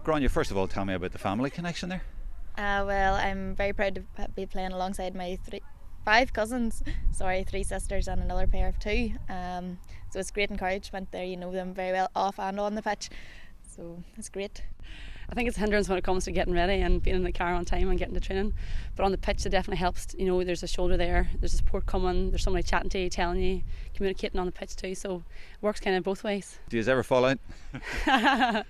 Grainne, first of all, tell me about the family connection there. Well, I'm very proud to be playing alongside my five cousins, three sisters and another pair of two. So it's great encouragement there, you know them very well off and on the pitch, so it's great. I think it's a hindrance when it comes to getting ready and being in the car on time and getting to training, but on the pitch it definitely helps. You know, there's a shoulder there, there's a support coming, there's somebody chatting to you, telling you, communicating on the pitch too, so it works kind of both ways. Do you ever fall out? Well,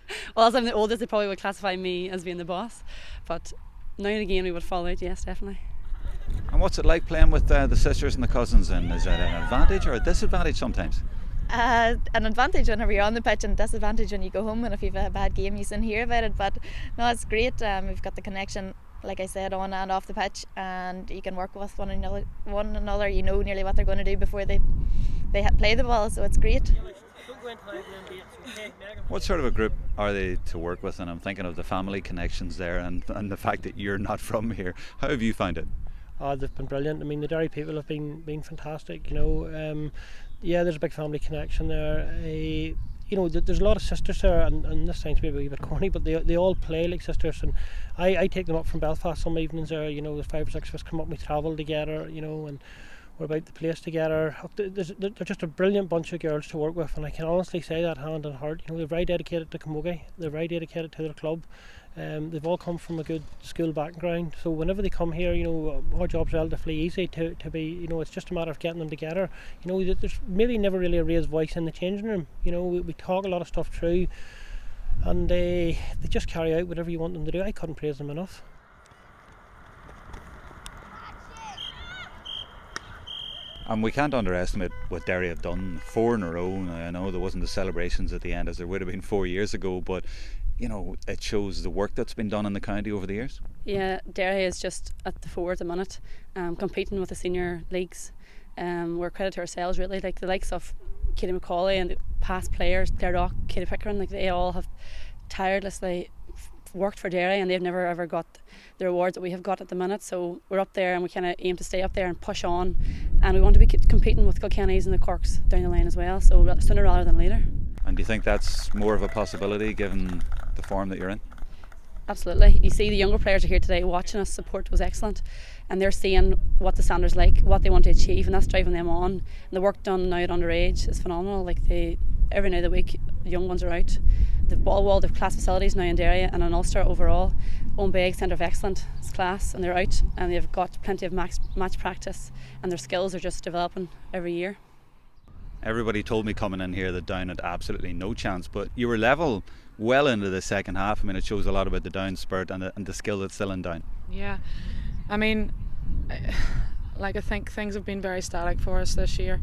as I'm the oldest, they probably would classify me as being the boss, but now and again we would fall out, yes, definitely. And what's it like playing with the sisters and the cousins, and is that an advantage or a disadvantage sometimes? An advantage whenever you're on the pitch and disadvantage when you go home, and if you've a bad game you soon hear about it, but no, it's great. We've got the connection, like I said, on and off the pitch, and you can work with one another, you know nearly what they're going to do before they play the ball, so it's great. What sort of a group are they to work with? And I'm thinking of the family connections there, and the fact that you're not from here. How have you found it? They've been brilliant. I mean, the Derry people have been fantastic, you know. Yeah, there's a big family connection there. You know, there's a lot of sisters there, and this sounds maybe a wee bit corny, but they all play like sisters, and I take them up from Belfast some evenings there, you know, there's 5 or 6 of us come up and we travel together, you know, and we're about the place together. They're just a brilliant bunch of girls to work with, and I can honestly say that hand on heart. You know, they're very dedicated to Camogie, they're very dedicated to their club. They've all come from a good school background, so whenever they come here, you know, our job's relatively easy to be, you know, it's just a matter of getting them together. You know, there's maybe never really a raised voice in the changing room. You know, we talk a lot of stuff through, and they just carry out whatever you want them to do. I couldn't praise them enough. And we can't underestimate what Derry have done, 4 in a row. I know there wasn't the celebrations at the end as there would have been 4 years ago, but you know, it shows the work that's been done in the county over the years. Yeah, Derry is just at the fore at the minute, competing with the senior leagues. We're a credit to ourselves really, like the likes of Katie McCauley and the past players, Derry, Katie Pickering, like they all have tirelessly worked for Derry, and they've never ever got the rewards that we have got at the minute, so we're up there and we kind of aim to stay up there and push on, and we want to be competing with Kilkennys and the Corks down the line as well, so sooner rather than later. And do you think that's more of a possibility given the form that you're in? Absolutely. You see the younger players are here today watching us. Support was excellent, and they're seeing what the standard's like, what they want to achieve, and that's driving them on. And the work done now at underage is phenomenal. Like every night of the week the young ones are out. The ball wall, the class facilities now in Derry and in Ulster overall, Owen Beg Centre of Excellence, it's class, and they're out and they've got plenty of match practice, and their skills are just developing every year. Everybody told me coming in here that Down had absolutely no chance, but you were level well into the second half. I mean, it shows a lot about the Down spirit and the skill that's still in Down. Yeah, I mean, I think things have been very static for us this year.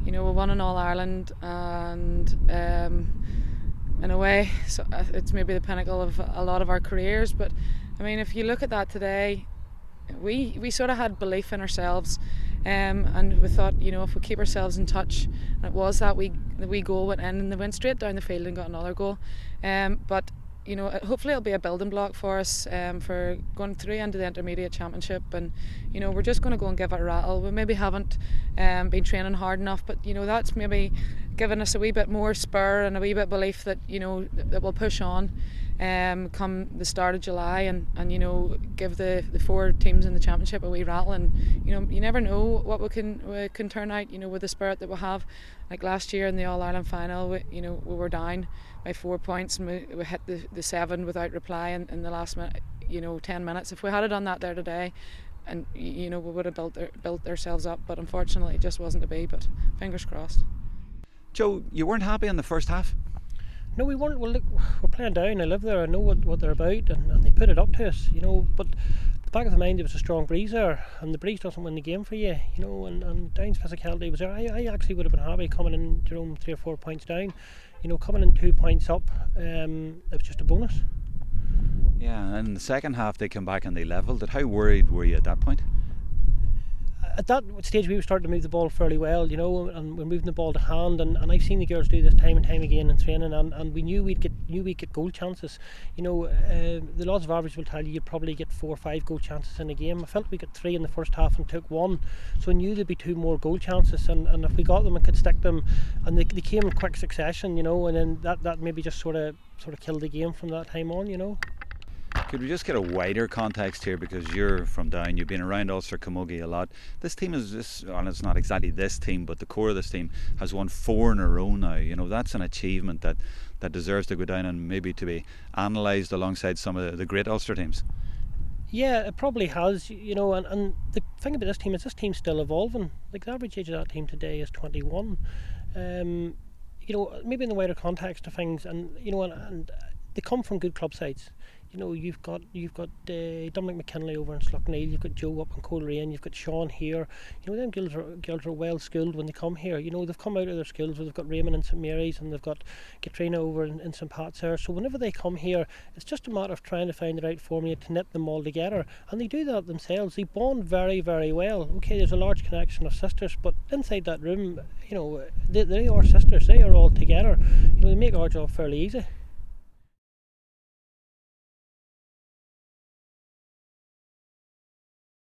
You know, we won in All Ireland, and in a way, so it's maybe the pinnacle of a lot of our careers. But I mean, if you look at that today, we sort of had belief in ourselves, and we thought, you know, if we keep ourselves in touch, and it was that wee goal went in, and they went straight down the field and got another goal. But you know, hopefully it'll be a building block for us for going through into the intermediate championship, and you know, we're just going to go and give it a rattle. We maybe haven't been training hard enough, but you know, that's maybe given us a wee bit more spur and a wee bit belief that, you know, that we'll push on come the start of July, and you know, give the 4 teams in the championship a wee rattle. And you know, you never know what we can turn out, you know, with the spirit that we have. Like last year in the All Ireland final, we were down by 4 points, and we hit the 7 without reply in the last minute, 10 minutes. If we had done that there today, and we would have built ourselves up, but unfortunately it just wasn't to be. But fingers crossed. Joe, you weren't happy in the first half? No, we weren't. Well, look, we're playing Down. I live there. I know what they're about, and they put it up to us, but the back of the mind, there was a strong breeze there, and the breeze doesn't win the game for you, and Down's physicality was there. I actually would have been happy coming in, Jerome, 3 or 4 points down. Coming in 2 points up, it was just a bonus. Yeah, and in the second half they came back and they levelled it. How worried were you at that point? at that stage we were starting to move the ball fairly well, you know, and we're moving the ball to hand, and I've seen the girls do this time and time again in training, and we knew we'd get goal chances. You know, the laws of average will tell you you'd probably get 4 or 5 goal chances in a game. I felt we got 3 in the first half and took 1, so I knew there'd be 2 more goal chances, and if we got them and could stick them, and they came in quick succession, you know, and then that maybe just sort of killed the game from that time on, you know. Could we just get a wider context here, because you're from down, you've been around Ulster Camogie a lot. This team is this, and it's not exactly this team, but the core of this team has won 4 in a row now. You know, that's an achievement that deserves to go down and maybe to be analysed alongside some of the great Ulster teams. Yeah, it probably has, you know, and the thing about this team is this team's still evolving. Like, the average age of that team today is 21. You know, maybe in the wider context of things, and you know, and they come from good club sides. You know, you've got Dominic McKinley over in Swatragh, you've got Joe up in Coleraine, you've got Sean here. You know, them girls are well skilled when they come here. You know, they've come out of their schools. They've got Raymond in St Mary's, and they've got Katrina over in St Pat's there. So whenever they come here, it's just a matter of trying to find the right formula to knit them all together, and they do that themselves. They bond very, very well. Okay, there's a large connection of sisters, but inside that room, you know, they are sisters. They are all together. You know, they make our job fairly easy.